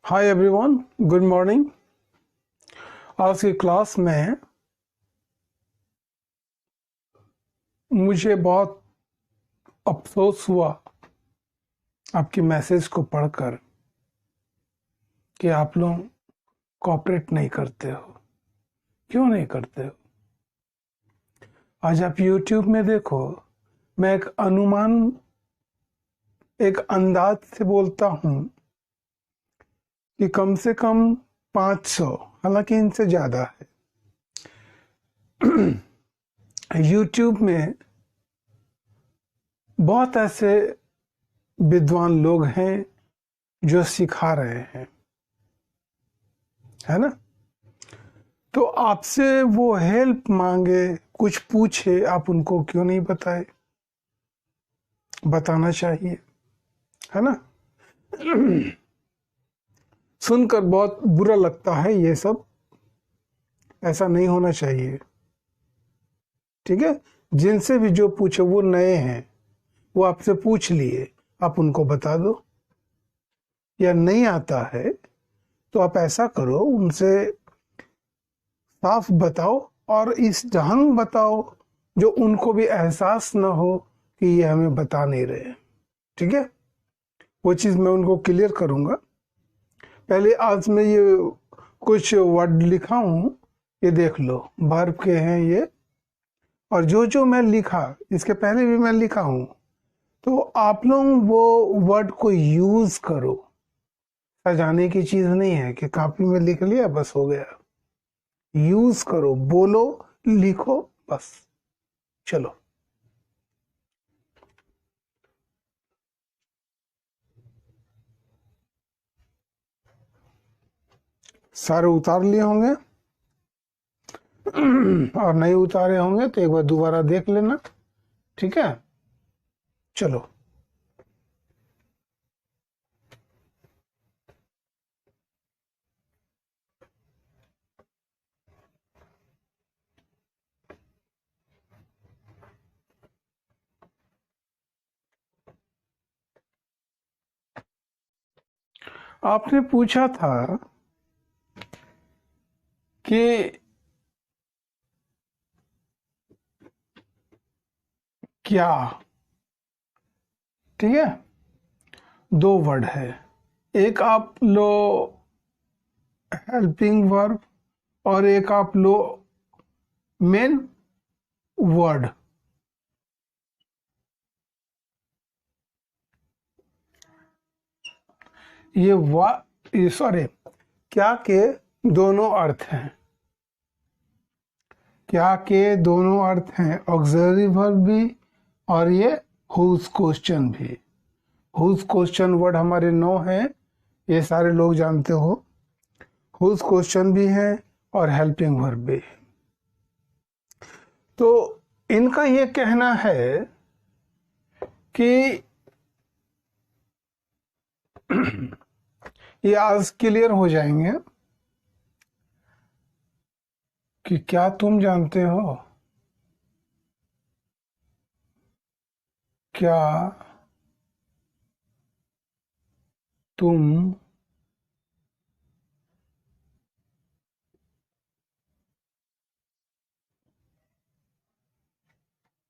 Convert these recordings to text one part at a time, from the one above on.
Hi everyone, good morning. आज की class में मुझे बहुत अफसोस हुआ आपकी मैसेज को पढ़कर कि आप लोग कोऑपरेट नहीं करते हो। क्यों नहीं करते हो? आज आप YouTube में देखो, मैं एक अंदाज से बोलता हूँ कि कम से कम 500, हालांकि इनसे ज़्यादा है, YouTube में बहुत ऐसे विद्वान लोग हैं जो सिखा रहे हैं, है ना। तो आपसे वो हेल्प मांगे, कुछ पूछे, आप उनको क्यों नहीं बताए? बताना चाहिए, है ना। सुनकर बहुत बुरा लगता है ये सब, ऐसा नहीं होना चाहिए। ठीक है, जिनसे भी जो पूछे, वो नए हैं, वो आपसे पूछ लिए, आप उनको बता दो। या नहीं आता है तो आप ऐसा करो, उनसे साफ बताओ और इस ढंग बताओ जो उनको भी एहसास ना हो कि ये हमें बता नहीं रहे। ठीक है, वो चीज़ मैं उनको क्लियर करूँगा। पहले आज मैं ये कुछ वर्ड लिखा हूँ, ये देख लो, वर्ब के हैं ये। और जो जो मैं लिखा, इसके पहले भी मैं लिखा हूँ, तो आप लोग वो वर्ड को यूज़ करो। सजाने की चीज़ नहीं है कि कॉपी में लिख लिया बस हो गया। यूज़ करो, बोलो, लिखो, बस। चलो, सारे उतार लिए होंगे और नहीं उतारे होंगे तो एक बार दोबारा देख लेना। ठीक है, चलो। आपने पूछा था कि क्या, ठीक है, दो वर्ड है, एक आप लो हेल्पिंग वर्ब और एक आप लो मेन वर्ड। ये सॉरी, क्या के दोनों अर्थ हैं, क्या के दोनों अर्थ हैं, ऑक्सिलरी वर्ब भी और ये हुज क्वेश्चन भी। हुज क्वेश्चन वर्ड हमारे 9 हैं, ये सारे लोग जानते हो। हुज क्वेश्चन भी है और हेल्पिंग वर्ब भी। तो इनका ये कहना है कि ये आज क्लियर हो जाएंगे कि क्या तुम जानते हो, क्या तुम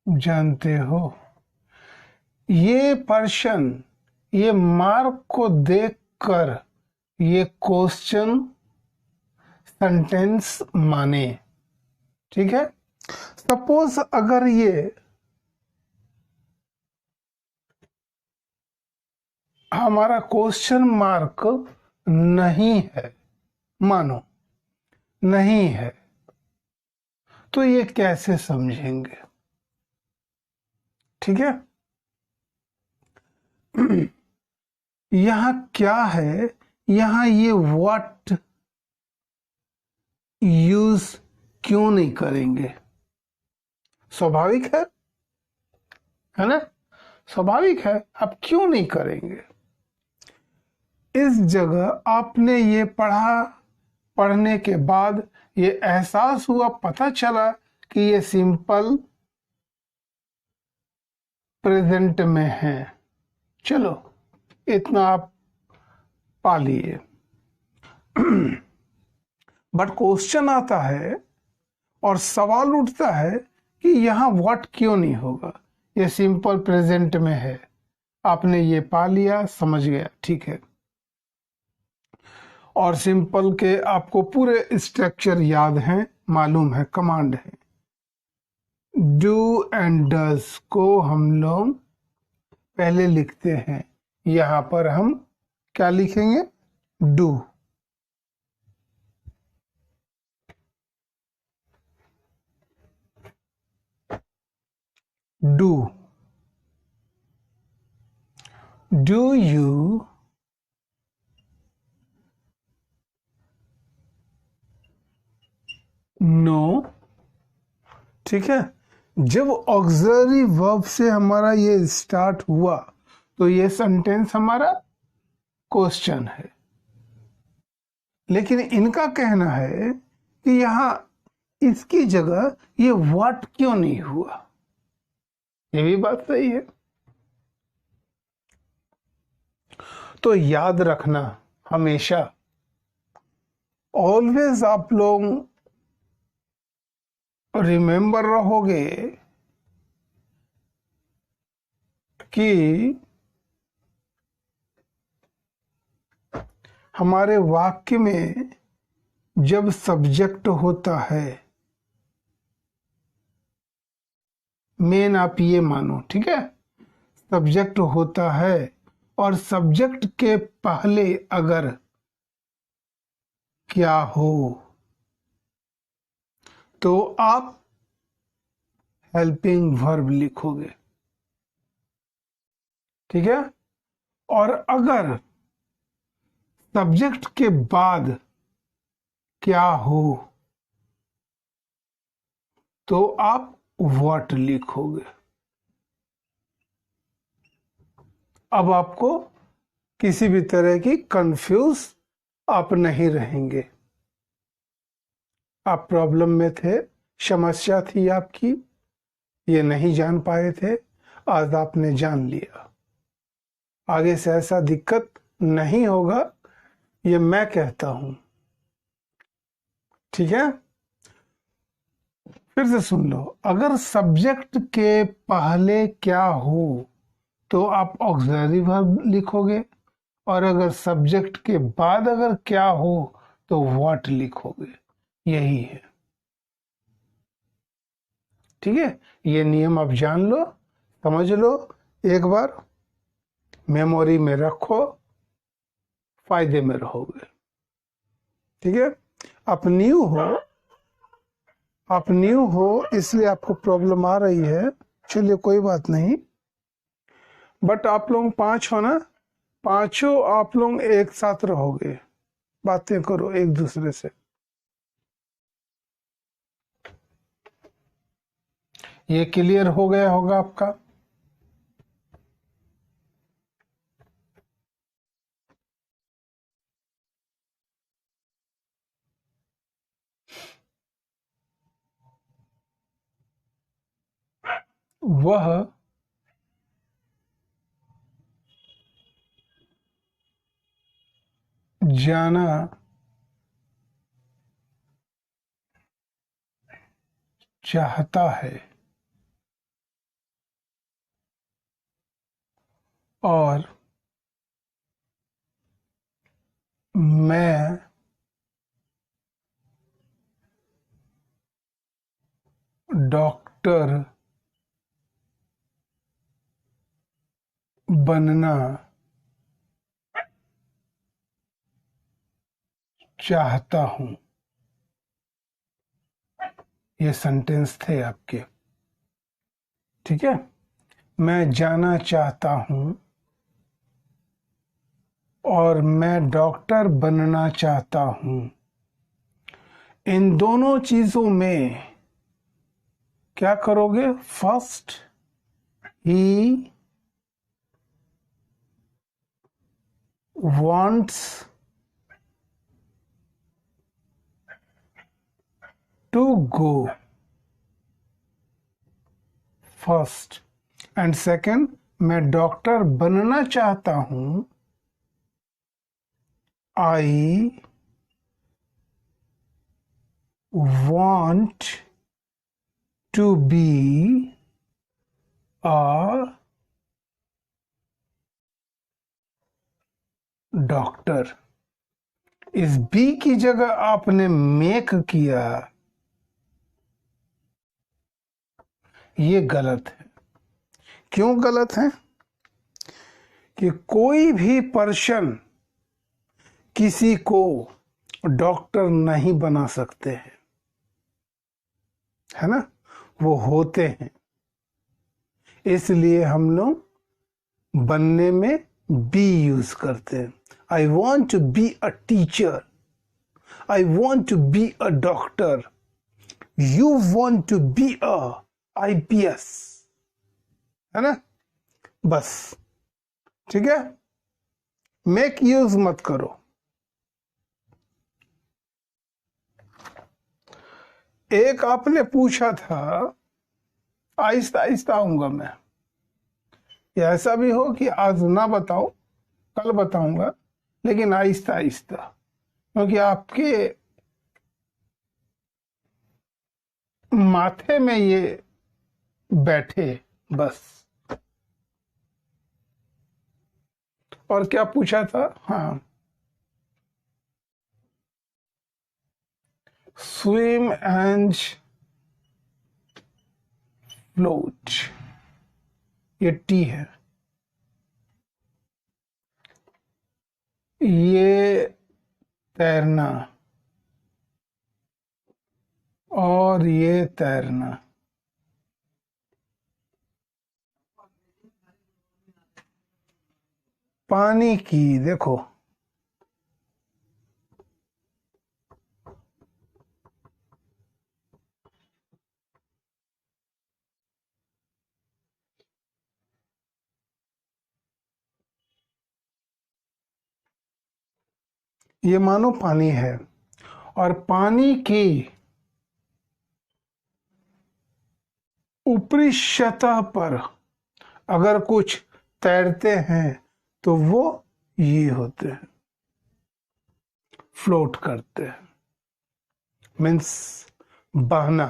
जानते हो। ये पर्सन ये मार्क को देखकर ये क्वेश्चन सेंटेंस माने। ठीक है, सपोज अगर ये हमारा क्वेश्चन मार्क नहीं है, मानो नहीं है, तो ये कैसे समझेंगे? ठीक है, यहां क्या है, यहां ये व्हाट यूज क्यों नहीं करेंगे? स्वाभाविक है ना, स्वाभाविक है, आप क्यों नहीं करेंगे? इस जगह आपने ये पढ़ा, पढ़ने के बाद ये एहसास हुआ, पता चला कि ये सिंपल प्रेजेंट में है। चलो, इतना आप पा लिए। बट क्वेश्चन आता है और सवाल उठता है कि यहाँ व्हाट क्यों नहीं होगा। ये सिंपल प्रेजेंट में है, आपने ये पा लिया, समझ गया, ठीक है। और सिंपल के आपको पूरे स्ट्रक्चर याद हैं, मालूम है, कमांड है। डू एंड डज को हम लोग पहले लिखते हैं, यहां पर हम क्या लिखेंगे, do. Do, do you know, ठीक है। जब ऑक्सिलरी वर्ब से हमारा ये स्टार्ट हुआ तो ये सेंटेंस हमारा क्वेश्चन है, लेकिन इनका कहना है कि यहां इसकी जगह ये व्हाट क्यों नहीं हुआ। ये भी बात सही है। तो याद रखना हमेशा, ऑलवेज आप लोग रिमेंबर रहोगे कि हमारे वाक्य में जब सब्जेक्ट होता है, मेन आप ये मानो, ठीक है, सब्जेक्ट होता है और सब्जेक्ट के पहले अगर क्या हो तो आप हेल्पिंग वर्ब लिखोगे, ठीक है। और अगर सब्जेक्ट के बाद क्या हो तो आप व्हाट लिखोगे। अब आपको किसी भी तरह की कंफ्यूज आप नहीं रहेंगे। आप प्रॉब्लम में थे, समस्या थी आपकी, ये नहीं जान पाए थे, आज आपने जान लिया। आगे से ऐसा दिक्कत नहीं होगा, ये मैं कहता हूं, ठीक है। फिर से सुन लो, अगर सब्जेक्ट के पहले क्या हो तो आप ऑक्सिलरी वर्ब लिखोगे, और अगर सब्जेक्ट के बाद अगर क्या हो तो व्हाट लिखोगे। यही है, ठीक है। ये नियम आप जान लो, समझ लो, एक बार मेमोरी में रखो, फायदे में रहोगे, ठीक है। आप न्यू हो इसलिए आपको प्रॉब्लम आ रही है, चलिए कोई बात नहीं। बट आप लोग 5 हो ना, पांचों आप लोग एक साथ रहोगे, बातें करो एक दूसरे से। ये क्लियर हो गया होगा आपका। वह जाना चाहता है और मैं डॉक्टर बनना चाहता हूं। ये सेंटेंस थे आपके, ठीक है। मैं जाना चाहता हूं और मैं डॉक्टर बनना चाहता हूं। इन दोनों चीजों में क्या करोगे, first he wants to go first, and second मैं डॉक्टर बनना चाहता हूं, आई want to be a doctor. इस बी की जगह आपने मेक किया, ये गलत है। क्यों गलत है? कि कोई भी पर्सन किसी को डॉक्टर नहीं बना सकते हैं, है ना, वो होते हैं। इसलिए हम लोग बनने में बी यूज करते हैं। I want to be a teacher, I want to be a doctor, you want to be a IPS, है ना, बस। ठीक है, मेक यूज मत करो। एक आपने पूछा था, आहिस्ता आहिस्ता आऊंगा मैं, या ऐसा भी हो कि आज ना बताओ, कल बताऊंगा, लेकिन आहिस्ता आहिस्ता, क्योंकि आपके माथे में ये बैठे बस। और क्या पूछा था? हाँ, स्विम एंड फ्लोट, ये टी है। ये तैरना और ये तैरना। पानी की देखो, ये मानो पानी है, और पानी की ऊपरी सतह पर अगर कुछ तैरते हैं तो वो ये होते हैं, फ्लोट करते हैं, मीन्स बहना,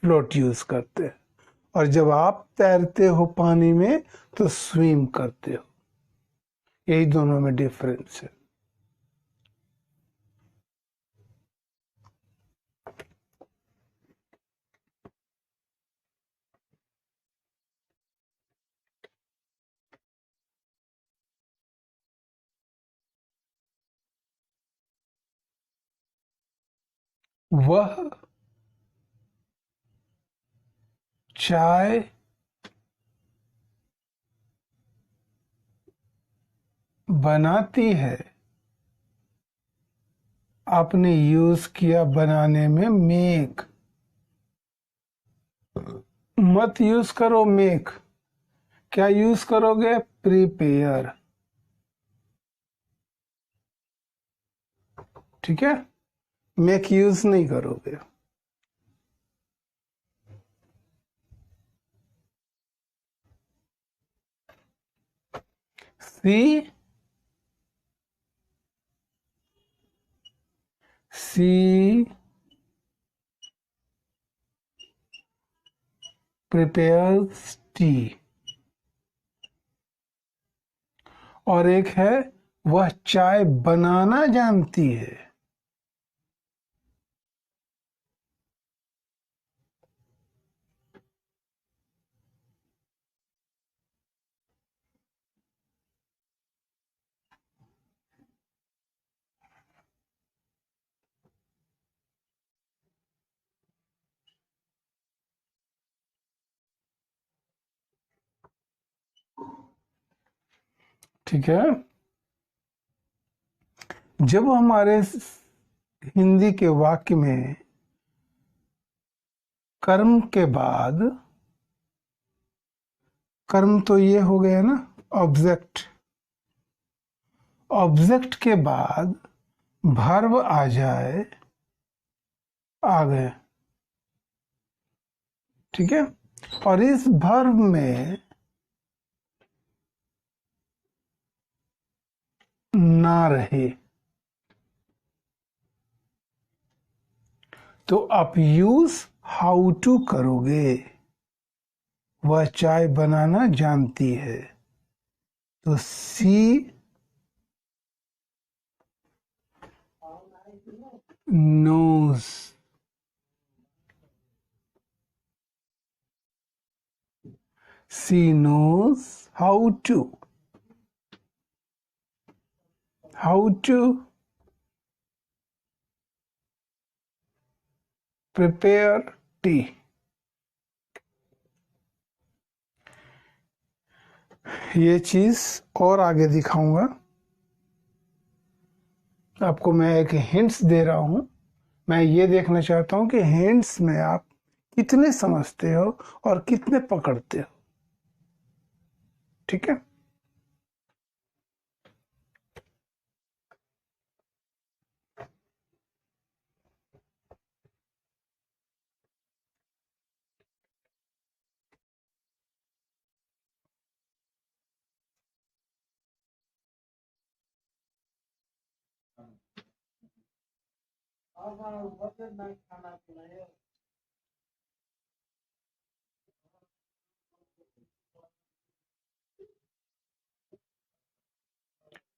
फ्लोट यूज करते हैं। और जब आप तैरते हो पानी में तो स्विम करते हो। यही दोनों में डिफरेंस है। वह चाय बनाती है, आपने यूज किया बनाने में मेक, मत यूज करो मेक। क्या यूज करोगे? प्रिपेयर। ठीक है, मेक यूज नहीं करोगे। सी prepares टी। और एक है, वह चाय बनाना जानती है। ठीक है, जब हमारे हिंदी के वाक्य में कर्म के बाद, कर्म तो ये हो गया ना ऑब्जेक्ट, ऑब्जेक्ट के बाद वर्ब आ जाए, आ गए। ठीक है, और इस वर्ब में ना रहे, तो आप यूज हाउ टू करोगे। वह चाय बनाना जानती है, तो she knows. She knows how to prepare tea. ये चीज और आगे दिखाऊंगा आपको। मैं एक हिंट्स दे रहा हूं। मैं ये देखना चाहता हूं कि हिंट्स में आप कितने समझते हो और कितने पकड़ते हो। ठीक है।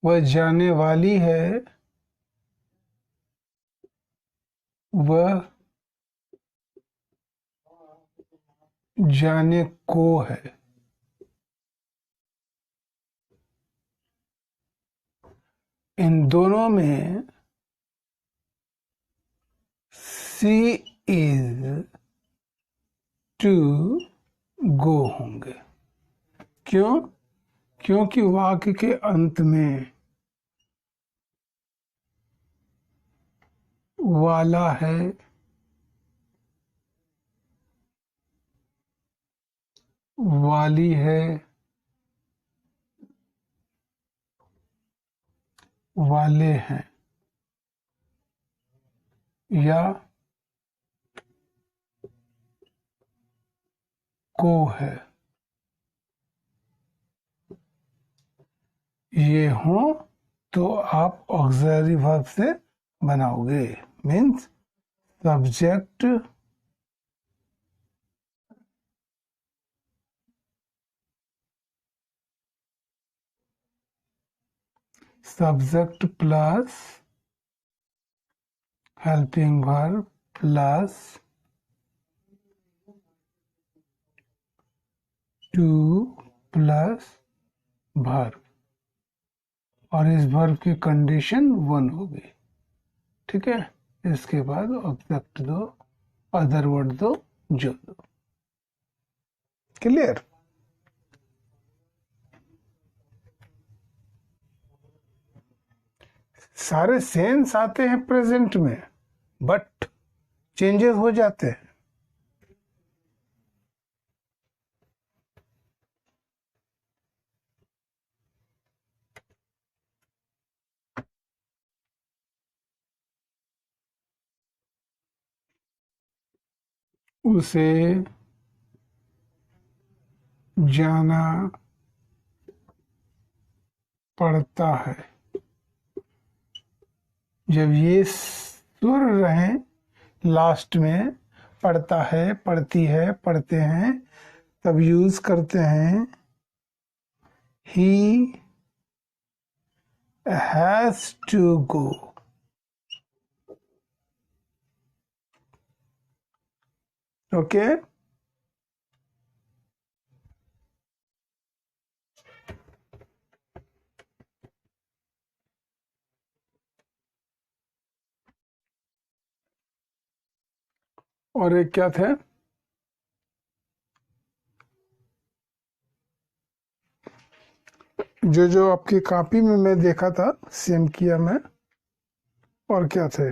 वह जाने वाली है, वह जाने को है। इन दोनों में सी इज टू गो होंगे। क्यों? क्योंकि वाक्य के अंत में वाला है, वाली है, वाले हैं, या को है। ये हो तो आप ऑक्सिलरी वर्ब से बनाओगे। Means subject plus helping verb plus two plus verb, और इस वर्ब की कंडीशन 1 होगी। ठीक है। इसके बाद ऑब्जेक्ट दो, अदर वर्ड दो, जो दो। क्लियर? सारे सेंस आते हैं प्रेजेंट में, बट चेंजेस हो जाते हैं। उसे जाना पड़ता है। जब ये सुर रहे लास्ट में, पढ़ता है, पढ़ती है, पढ़ते हैं, तब यूज करते हैं he has to go. Okay. और एक क्या थे? जो आपकी कॉपी में मैं देखा था, सेम किया मैं। और क्या थे?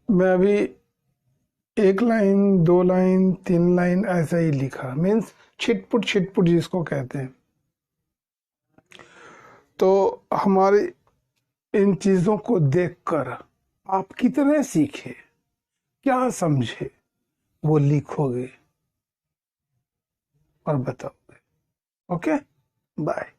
मैं अभी 1 लाइन, 2 लाइन, 3 लाइन ऐसा ही लिखा। मीन्स छिटपुट जिसको कहते हैं। तो हमारे इन चीजों को देखकर आप कितने सीखे, क्या समझे, वो लिखोगे और बताओगे। Okay, bye.